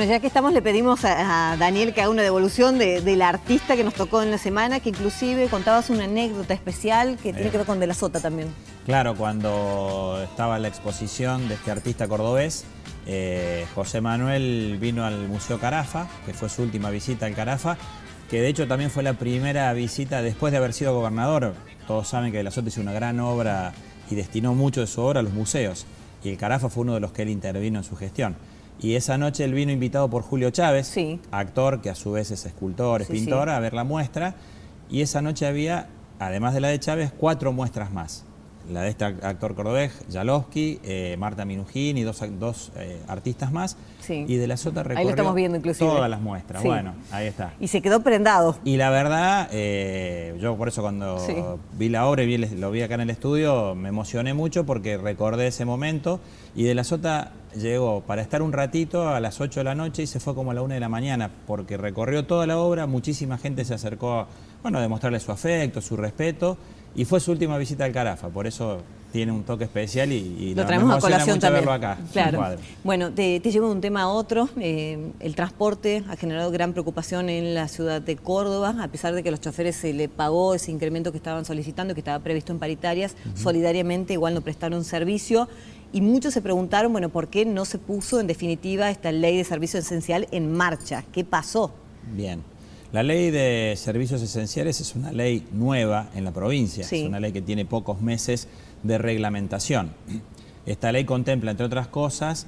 ya que estamos, le pedimos a Daniel que haga una devolución del artista que nos tocó en la semana, que inclusive contabas una anécdota especial que tiene que ver con De la Sota también. Claro, cuando estaba la exposición de este artista cordobés, José Manuel vino al Museo Carafa, que fue su última visita al Carafa, que de hecho también fue la primera visita después de haber sido gobernador. Todos saben que De la Sota hizo una gran obra y destinó mucho de su obra a los museos, y el Carafa fue uno de los que él intervino en su gestión. Y esa noche él vino invitado por Julio Chávez, sí, actor que a su vez es escultor, es pintor, a ver la muestra. Y esa noche había, además de la de Chávez, 4 muestras más. La de este actor cordobés, Yalovsky, Marta Minujín y dos artistas más. Sí. Y De la Sota recorrió ahí lo estamos viendo, inclusive, todas las muestras. Sí. Bueno, ahí está. Y se quedó prendado. Y la verdad, yo por eso cuando vi la obra y lo vi acá en el estudio, me emocioné mucho porque recordé ese momento. Y De la Sota llegó para estar un ratito a las 8 de la noche y se fue como a la 1 de la mañana porque recorrió toda la obra, muchísima gente se acercó a demostrarle su afecto, su respeto, y fue su última visita al Carafa, por eso tiene un toque especial y lo traemos a colación también. Verlo acá. Claro. Bueno, te llevo de un tema a otro. El transporte ha generado gran preocupación en la ciudad de Córdoba, a pesar de que a los choferes se le pagó ese incremento que estaban solicitando, que estaba previsto en paritarias, solidariamente igual no prestaron servicio. Y muchos se preguntaron, bueno, ¿por qué no se puso en definitiva esta ley de servicio esencial en marcha? ¿Qué pasó? Bien. La ley de servicios esenciales es una ley nueva en la provincia, es una ley que tiene pocos meses de reglamentación. Esta ley contempla, entre otras cosas,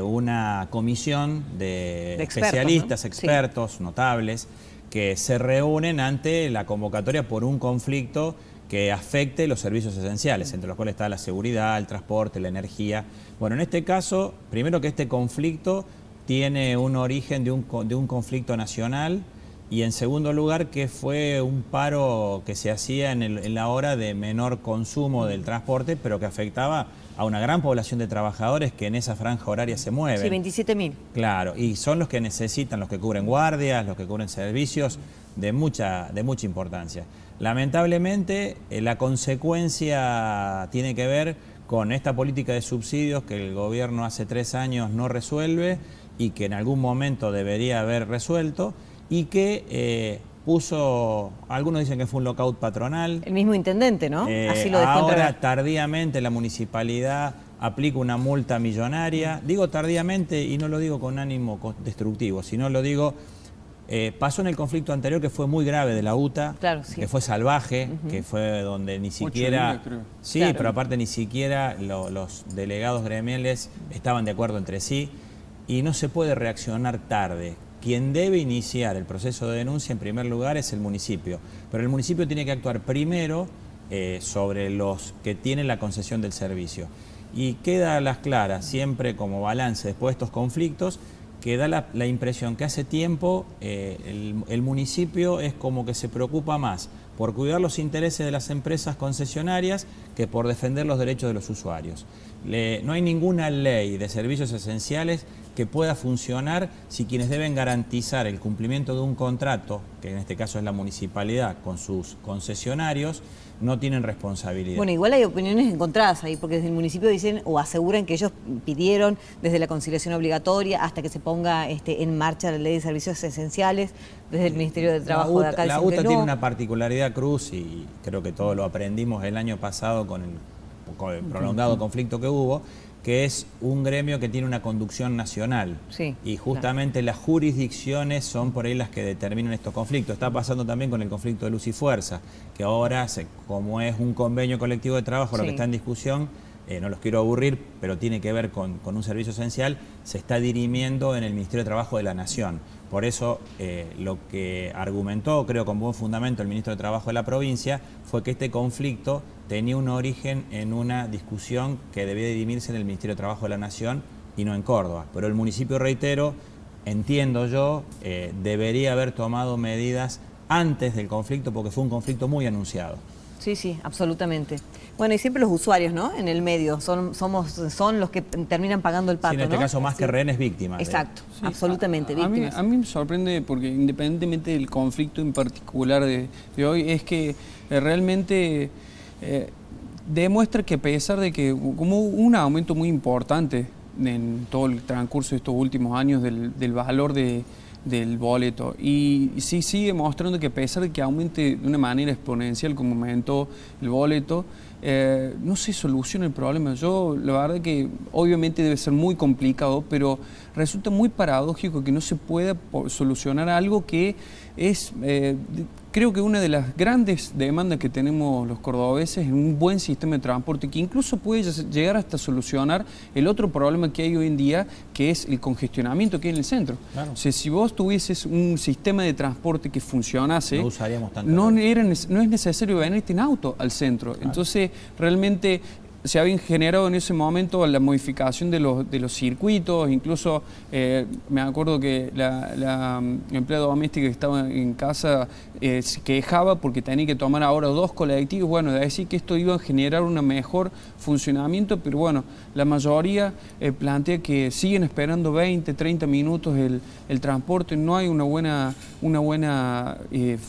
una comisión de especialistas, expertos, notables, que se reúnen ante la convocatoria por un conflicto que afecte los servicios esenciales, entre los cuales está la seguridad, el transporte, la energía. Bueno, en este caso, primero que este conflicto tiene un origen de un conflicto nacional, y en segundo lugar que fue un paro que se hacía en la hora de menor consumo del transporte, pero que afectaba a una gran población de trabajadores que en esa franja horaria se mueven. Sí, 27.000. Claro, y son los que necesitan, los que cubren guardias, los que cubren servicios de mucha importancia. Lamentablemente, la consecuencia tiene que ver con esta política de subsidios que el gobierno hace 3 años no resuelve y que en algún momento debería haber resuelto, y que puso, algunos dicen que fue un lockout patronal. El mismo intendente, ¿no? Así lo dejó ahora tardíamente la municipalidad aplica una multa millonaria. Digo tardíamente y no lo digo con ánimo destructivo, sino lo digo, pasó en el conflicto anterior que fue muy grave de la UTA, que fue salvaje, que fue donde ni siquiera... Pero aparte ni siquiera los delegados gremiales estaban de acuerdo entre sí, y no se puede reaccionar tarde. Quien debe iniciar el proceso de denuncia en primer lugar es el municipio, pero el municipio tiene que actuar primero sobre los que tienen la concesión del servicio. Y queda a las claras, siempre como balance después de estos conflictos, que da la impresión que hace tiempo el municipio es como que se preocupa más por cuidar los intereses de las empresas concesionarias que por defender los derechos de los usuarios. No hay ninguna ley de servicios esenciales que pueda funcionar si quienes deben garantizar el cumplimiento de un contrato, que en este caso es la municipalidad, con sus concesionarios, no tienen responsabilidad. Bueno, igual hay opiniones encontradas ahí, porque desde el municipio dicen o aseguran que ellos pidieron desde la conciliación obligatoria hasta que se ponga en marcha la ley de servicios esenciales, desde el Ministerio de Trabajo de acá. La UTA tiene una particularidad, Cruz, y creo que todos lo aprendimos el año pasado con el prolongado conflicto que hubo, que es un gremio que tiene una conducción nacional. Y justamente las jurisdicciones son por ahí las que determinan estos conflictos. Está pasando también con el conflicto de Luz y Fuerza, que ahora, como es un convenio colectivo de trabajo lo que está en discusión, no los quiero aburrir, pero tiene que ver con un servicio esencial, se está dirimiendo en el Ministerio de Trabajo de la Nación. Por eso lo que argumentó, creo con buen fundamento, el Ministro de Trabajo de la provincia fue que este conflicto tenía un origen en una discusión que debía dirimirse en el Ministerio de Trabajo de la Nación y no en Córdoba. Pero el municipio, reitero, entiendo yo, debería haber tomado medidas antes del conflicto porque fue un conflicto muy anunciado. Sí, absolutamente. Bueno, y siempre los usuarios, ¿no? En el medio, son los que terminan pagando el pato, en este caso más que rehenes, víctimas. Exacto, absolutamente, víctimas. A mí me sorprende porque independientemente del conflicto en particular de hoy, es que realmente demuestra que a pesar de que como hubo un aumento muy importante en todo el transcurso de estos últimos años del valor del boleto. Y sí sigue mostrando que a pesar de que aumente de una manera exponencial como aumentó el boleto, no se soluciona el problema. Yo, la verdad que obviamente debe ser muy complicado, pero resulta muy paradójico que no se pueda solucionar algo que es, creo que una de las grandes demandas que tenemos los cordobeses es un buen sistema de transporte que incluso puede llegar hasta solucionar el otro problema que hay hoy en día, que es el congestionamiento que hay en el centro. Claro. O sea, si vos tuvieses un sistema de transporte que funcionase, No usaríamos tanto. no es necesario venirte en auto al centro. Claro. Entonces, realmente se había generado en ese momento la modificación de los circuitos, incluso me acuerdo que la empleada doméstica que estaba en casa se quejaba porque tenía que tomar ahora 2 colectivos, bueno, de decir que esto iba a generar un mejor funcionamiento, pero bueno, la mayoría plantea que siguen esperando 20, 30 minutos el transporte, no hay una buena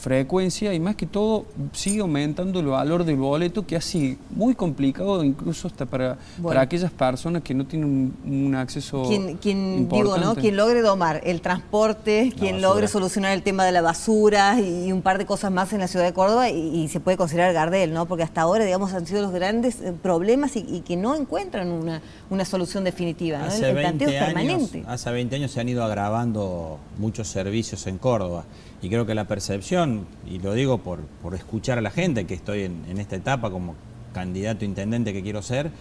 frecuencia y más que todo sigue aumentando el valor del boleto que hace muy complicado incluso hasta para aquellas personas que no tienen un acceso importante. Quien logre domar el transporte, quien logre solucionar el tema de la basura y un par de cosas más en la ciudad de Córdoba y se puede considerar Gardel, ¿no? Porque hasta ahora, digamos, han sido los grandes problemas y que no encuentran una solución definitiva, ¿no? El planteo es permanente. Hace 20 años se han ido agravando muchos servicios en Córdoba y creo que la percepción, y lo digo por escuchar a la gente, que estoy en esta etapa como candidato a intendente que quiero ser,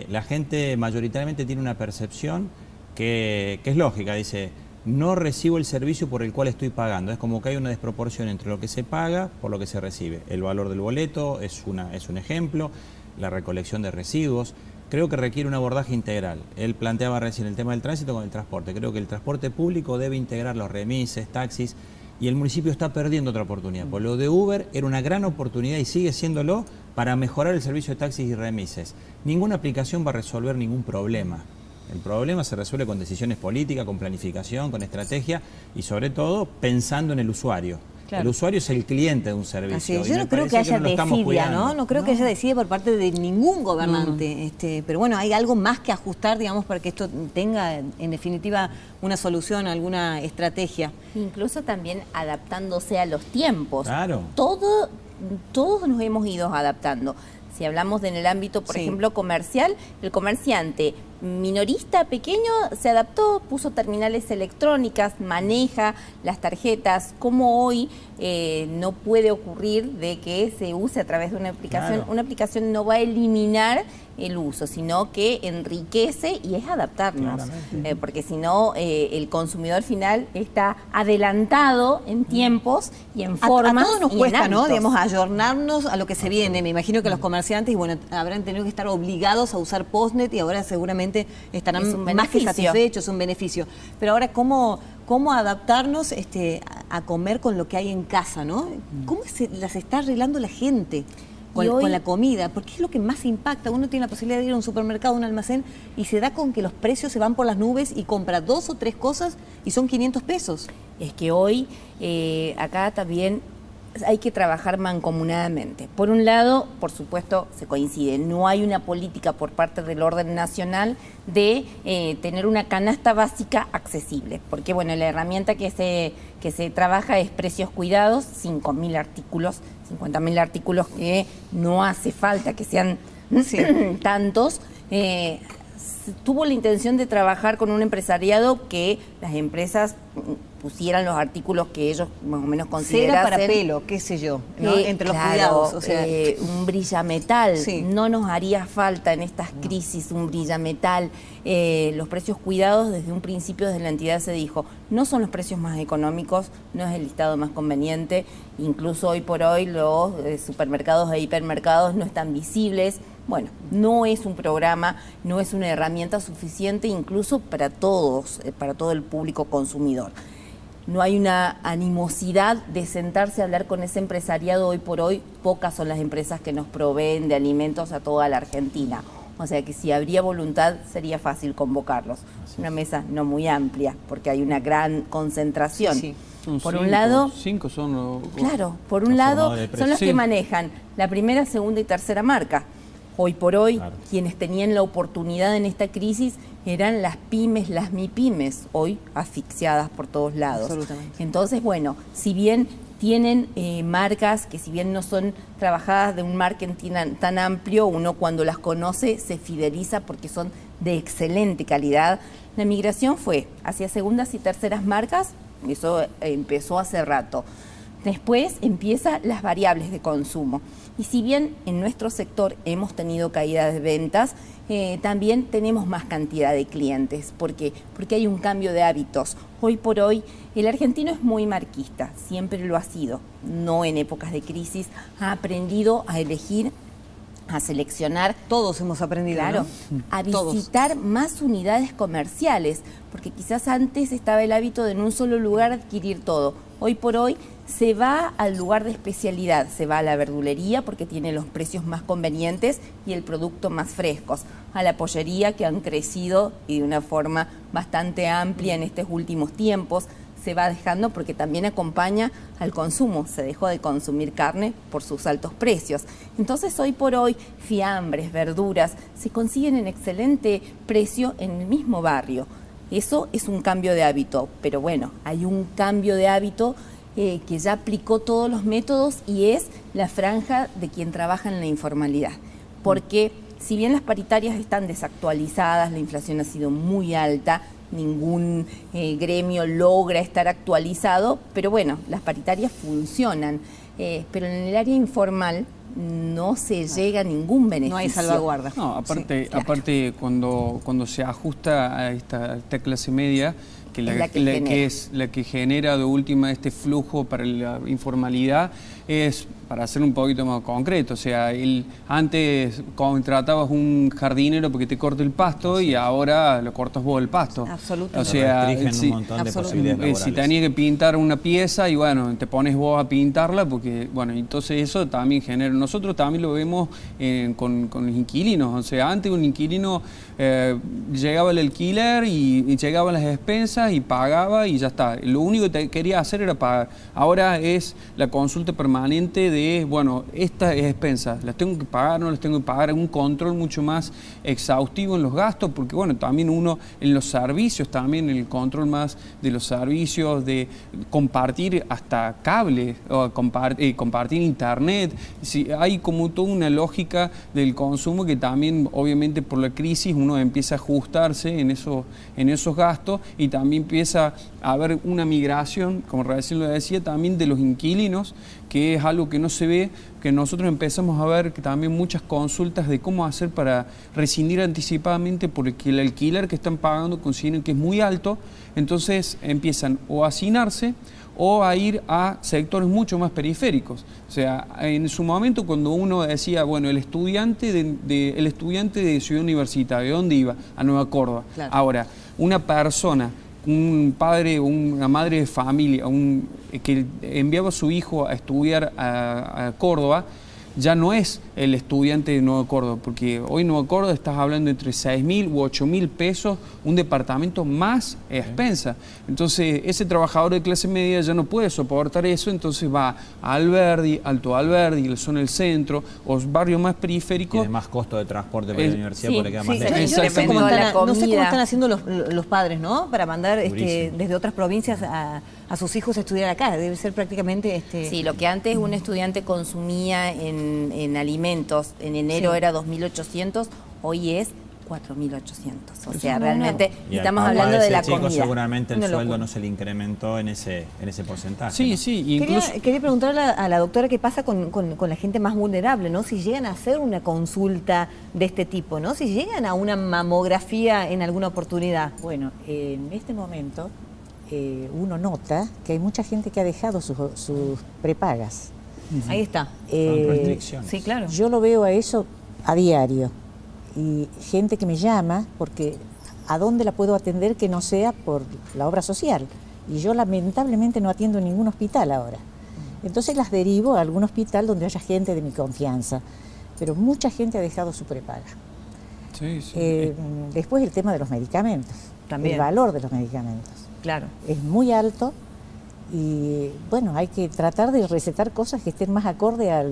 la gente mayoritariamente tiene una percepción que es lógica, dice, no recibo el servicio por el cual estoy pagando. Es como que hay una desproporción entre lo que se paga por lo que se recibe. El valor del boleto es un ejemplo, la recolección de residuos. Creo que requiere un abordaje integral. Él planteaba recién el tema del tránsito con el transporte. Creo que el transporte público debe integrar los remises, taxis, y el municipio está perdiendo otra oportunidad. Por lo de Uber era una gran oportunidad y sigue siéndolo para mejorar el servicio de taxis y remises. Ninguna aplicación va a resolver ningún problema. El problema se resuelve con decisiones políticas, con planificación, con estrategia y sobre todo pensando en el usuario. Claro. El usuario es el cliente de un servicio. Así es. Yo no creo que haya desidia, ¿no? No creo que haya desidia por parte de ningún gobernante. Pero bueno, hay algo más que ajustar, digamos, para que esto tenga, en definitiva, una solución, alguna estrategia. Incluso también adaptándose a los tiempos. Claro. Todos nos hemos ido adaptando. Si hablamos en el ámbito, por ejemplo, comercial, el comerciante minorista pequeño se adaptó, puso terminales electrónicas, maneja las tarjetas, como hoy no puede ocurrir de que se use a través de una aplicación. Claro. Una aplicación no va a eliminar el uso, sino que enriquece y es adaptarnos, porque si no el consumidor final está adelantado en tiempos y en formas. A todos nos cuesta, ¿no? Digamos, ayornarnos a lo que se viene. Me imagino que los comerciantes, bueno, habrán tenido que estar obligados a usar Postnet y ahora seguramente estarán más que satisfechos, un beneficio. Pero ahora, ¿cómo adaptarnos a comer con lo que hay en casa, ¿no? ¿Cómo las está arreglando la gente con la comida? Porque es lo que más impacta. Uno tiene la posibilidad de ir a un supermercado, a un almacén, y se da con que los precios se van por las nubes y compra 2 o 3 cosas y son 500 pesos. Es que hoy acá también hay que trabajar mancomunadamente. Por un lado, por supuesto, se coincide, no hay una política por parte del orden nacional de tener una canasta básica accesible, porque bueno, la herramienta que se trabaja es precios cuidados, 5.000 artículos, 50.000 artículos que no hace falta que sean tantos. Tuvo la intención de trabajar con un empresariado que las empresas pusieran los artículos que ellos más o menos considerasen. Cera para pelo, qué sé yo, ¿no? Entre los cuidados. O sea, un brillametal. No nos haría falta en estas crisis un brillametal. Los precios cuidados, desde un principio desde la entidad se dijo, no son los precios más económicos, no es el listado más conveniente. Incluso hoy por hoy los supermercados e hipermercados no están visibles. Bueno, no es un programa, no es una herramienta suficiente incluso para todos, para todo el público consumidor. No hay una animosidad de sentarse a hablar con ese empresariado hoy por hoy. Pocas son las empresas que nos proveen de alimentos a toda la Argentina. O sea que si habría voluntad sería fácil convocarlos. Una mesa no muy amplia porque hay una gran concentración. Sí. Por un lado, 5 son claro, por un lado son los que manejan la primera, segunda y tercera marca. Hoy por hoy, quienes tenían la oportunidad en esta crisis eran las pymes, las MIPYMES, hoy asfixiadas por todos lados. Absolutamente. Entonces, bueno, si bien tienen marcas que si bien no son trabajadas de un marketing tan amplio, uno cuando las conoce se fideliza porque son de excelente calidad. La migración fue hacia segundas y terceras marcas, eso empezó hace rato. Después empiezan las variables de consumo. Y si bien en nuestro sector hemos tenido caída de ventas, también tenemos más cantidad de clientes. ¿Por qué? Porque hay un cambio de hábitos. Hoy por hoy el argentino es muy marquista, siempre lo ha sido. No en épocas de crisis, ha aprendido a elegir, a seleccionar. Todos hemos aprendido, claro, ¿no? a visitar más unidades comerciales, porque quizás antes estaba el hábito de en un solo lugar adquirir todo. Hoy por hoy se va al lugar de especialidad, se va a la verdulería porque tiene los precios más convenientes y el producto más frescos, a la pollería que han crecido y de una forma bastante amplia en estos últimos tiempos. Se va dejando porque también acompaña al consumo, se dejó de consumir carne por sus altos precios. Entonces hoy por hoy fiambres, verduras se consiguen en excelente precio en el mismo barrio. Eso es un cambio de hábito, pero bueno, hay un cambio de hábito que ya aplicó todos los métodos y es la franja de quien trabaja en la informalidad. Porque si bien las paritarias están desactualizadas, la inflación ha sido muy alta, ningún gremio logra estar actualizado, pero bueno, las paritarias funcionan. Pero en el área informal no se llega a ningún beneficio. No hay salvaguarda. No, aparte, Sí, claro. aparte cuando se ajusta a esta clase media, que es la que genera de última este flujo para la informalidad, es para ser un poquito más concreto. O sea, antes contratabas un jardinero porque te corte el pasto y ahora lo cortas vos el pasto. Absolutamente. O sea, restringen un montón de posibilidades laborales. si tenías que pintar una pieza y bueno, te pones vos a pintarla porque, bueno, entonces eso también genera. Nosotros también lo vemos con los inquilinos. O sea, antes un inquilino llegaba el alquiler y llegaban las expensas y pagaba y ya está. Lo único que quería hacer era pagar. Ahora es la consulta permanente de, bueno, estas expensas, ¿las tengo que pagar o no las tengo que pagar? Un control mucho más exhaustivo en los gastos, porque bueno, también uno en los servicios, también el control más de los servicios, de compartir hasta cable, o compartir internet. Sí, hay como toda una lógica del consumo que también, obviamente, por la crisis uno empieza a ajustarse en esos gastos y también empieza a haber una migración, como recién lo decía, también de los inquilinos, que es algo que no se ve, que nosotros empezamos a ver que también muchas consultas de cómo hacer para rescindir anticipadamente porque el alquiler que están pagando consideran que es muy alto, entonces empiezan o a hacinarse o a ir a sectores mucho más periféricos. O sea, en su momento cuando uno decía, bueno, el estudiante de Ciudad Universitaria, ¿de dónde iba? A Nueva Córdoba. Claro. Ahora, una persona, un padre o una madre de familia que enviaba a su hijo a estudiar a Córdoba, ya no es el estudiante de Nueva Córdoba, porque hoy en Nueva Córdoba estás hablando entre 6.000 u 8.000 pesos un departamento más expensa. Entonces ese trabajador de clase media ya no puede soportar eso, entonces va a Alberdi, Alto Alberdi, la zona del centro, o barrios más periféricos. Tiene más costo de transporte para la universidad porque le queda más Sí, lejos. yo no sé cómo La están, no sé cómo comida. están haciendo los padres, ¿no? Para mandar Durísimo. desde otras provincias a sus hijos a estudiar acá. Debe ser prácticamente... Sí, lo que antes un estudiante consumía en alimentos, en enero Sí. era 2.800, hoy es 4.800. O sea, no, realmente Y al estamos papá hablando de ese la chico comida. seguramente el Una sueldo locura. no se le incrementó en ese porcentaje. Sí, ¿no? sí, incluso... Quería preguntarle a la doctora qué pasa con la gente más vulnerable, ¿no? Si llegan a hacer una consulta de este tipo, ¿no? Si llegan a una mamografía en alguna oportunidad. Bueno, en este momento uno nota que hay mucha gente que ha dejado sus prepagas. Ahí está. Son restricciones. Sí, claro. Yo lo veo a eso a diario. Y gente que me llama porque ¿a dónde la puedo atender que no sea por la obra social? Y yo lamentablemente no atiendo en ningún hospital ahora. Entonces las derivo a algún hospital donde haya gente de mi confianza. Pero mucha gente ha dejado su prepaga. Sí, sí. Después el tema de los medicamentos. También. El valor de los medicamentos. Claro. Es muy alto y bueno, hay que tratar de recetar cosas que estén más acorde a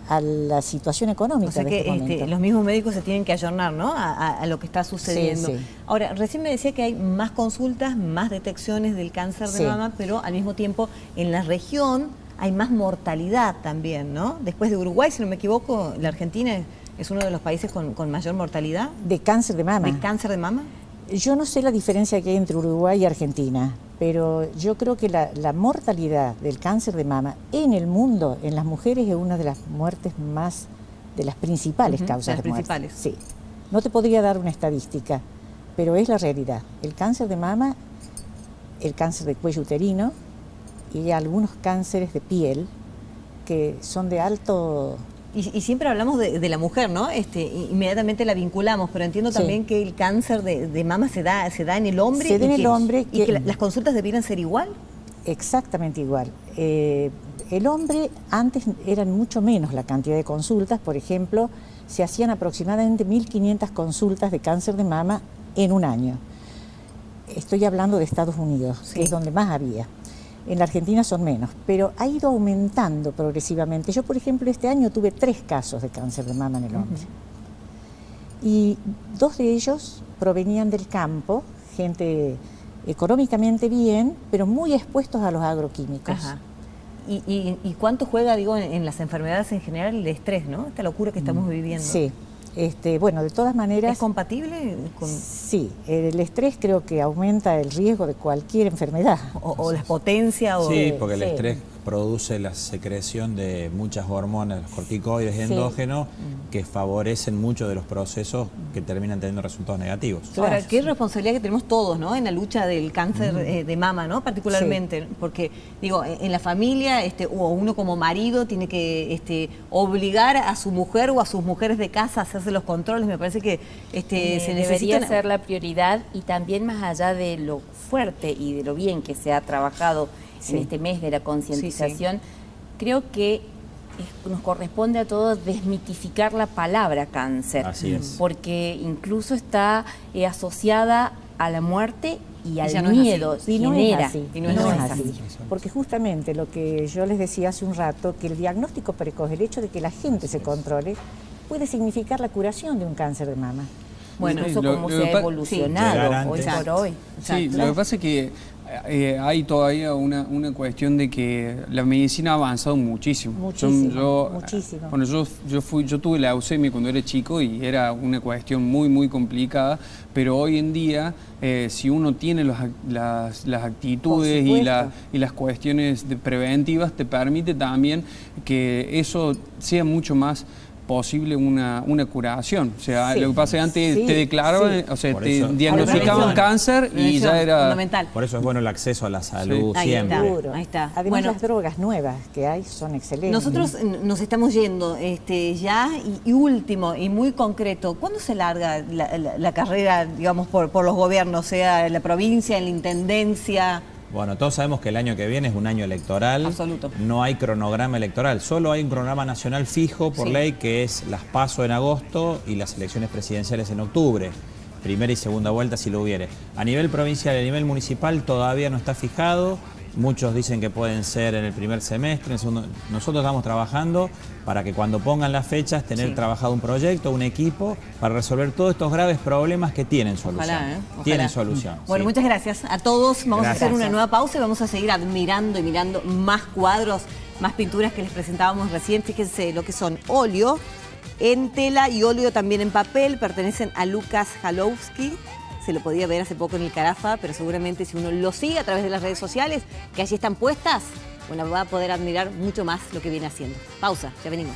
a la situación económica O sea de que este momento. los mismos médicos se tienen que ayornar, ¿no?, a lo que está sucediendo. Sí, sí. Ahora, recién me decía que hay más consultas, más detecciones del cáncer de Sí. mama, pero al mismo tiempo en la región hay más mortalidad también, ¿no? Después de Uruguay, si no me equivoco, la Argentina es uno de los países con mayor mortalidad De cáncer de mama. de cáncer de mama. Yo no sé la diferencia que hay entre Uruguay y Argentina, pero yo creo que la mortalidad del cáncer de mama en el mundo, en las mujeres, es una de las muertes más, de las principales causas de las de muerte. principales. Sí. No te podría dar una estadística, pero es la realidad. El cáncer de mama, el cáncer de cuello uterino y algunos cánceres de piel que son de alto... Y siempre hablamos de la mujer, ¿no? Inmediatamente la vinculamos, pero entiendo Sí. también que el cáncer de mama se da en el hombre. Se da en y el que- hombre Y que que- las consultas debieran ser igual. Exactamente igual. El hombre, antes eran mucho menos la cantidad de consultas. Por ejemplo, se hacían aproximadamente 1.500 consultas de cáncer de mama en un año. Estoy hablando de Estados Unidos, Sí. que es donde más había. En la Argentina son menos, pero ha ido aumentando progresivamente. Yo, por ejemplo, este año tuve 3 casos de cáncer de mama en el hombre. Y 2 de ellos provenían del campo, gente económicamente bien, pero muy expuestos a los agroquímicos. Ajá. ¿Y cuánto juega, digo, en las enfermedades en general el estrés, ¿no? Esta locura que estamos viviendo. Sí. Bueno, de todas maneras... ¿Es compatible con, Sí, el estrés creo que aumenta el riesgo de cualquier enfermedad. o la potencia? O, Sí, porque el Sí. estrés produce la secreción de muchas hormonas, los corticoides endógenos, que favorecen muchos de los procesos que terminan teniendo resultados negativos. Ahora, Claro. qué responsabilidad que tenemos todos, ¿no?, en la lucha del cáncer de mama, ¿no?, particularmente, porque, digo, en la familia, o uno como marido tiene que obligar a su mujer o a sus mujeres de casa a hacerse los controles. Me parece que se Debería necesita ser la prioridad, y también más allá de lo fuerte y de lo bien que se ha trabajado Sí. en este mes de la concientización, creo que nos corresponde a todos desmitificar la palabra cáncer, Así es. porque incluso está asociada a la muerte y al ya no es miedo, así. Y no genera. es así. Y no es así. Porque justamente lo que yo les decía hace un rato, que el diagnóstico precoz, el hecho de que la gente se controle, puede significar la curación de un cáncer de mama. Bueno, Eso lo- como lo se que ha pa- evolucionado Llegar hoy antes. por hoy. Sí, Exacto. lo que pasa es que hay todavía una cuestión de que la medicina ha avanzado muchísimo. Muchísimo, muchísimo. Bueno, yo tuve la leucemia cuando era chico y era una cuestión muy complicada, pero hoy en día, si uno tiene las actitudes Por y, supuesto. y las cuestiones preventivas, te permite también que eso sea mucho más posible una curación. O sea, Sí. lo que pasa es que antes Sí, te declaraban, sí. o sea, Por te eso- diagnosticaban Prevención. cáncer y Prevención, ya era... fundamental. Por eso es bueno el acceso a la salud Ahí siempre. está. Seguro. Ahí está. Además, Bueno. las drogas nuevas que hay son excelentes. Nosotros nos estamos yendo ya y último y muy concreto, ¿cuándo se larga la carrera, digamos, por los gobiernos, sea en la provincia, en la intendencia? Bueno, todos sabemos que el año que viene es un año electoral. Absoluto. No hay cronograma electoral, solo hay un programa nacional fijo por Sí. ley, que es las PASO en agosto y las elecciones presidenciales en octubre. Primera y segunda vuelta si lo hubiere. A nivel provincial y a nivel municipal todavía no está fijado. Muchos dicen que pueden ser en el primer semestre, en el segundo. Nosotros estamos trabajando para que cuando pongan las fechas tener Sí. trabajado un proyecto, un equipo para resolver todos estos graves problemas que tienen solución. Ojalá, Ojalá. Tienen solución. Bueno, sí. muchas gracias a todos. Vamos a hacer Gracias. una nueva pausa y vamos a seguir admirando y mirando más cuadros, más pinturas que les presentábamos recién. Fíjense lo que son óleo en tela y óleo también en papel. Pertenecen a Lucas Jalowski. Se lo podía ver hace poco en el Carafa, pero seguramente si uno lo sigue a través de las redes sociales, que allí están puestas, bueno, va a poder admirar mucho más lo que viene haciendo. Pausa, ya venimos.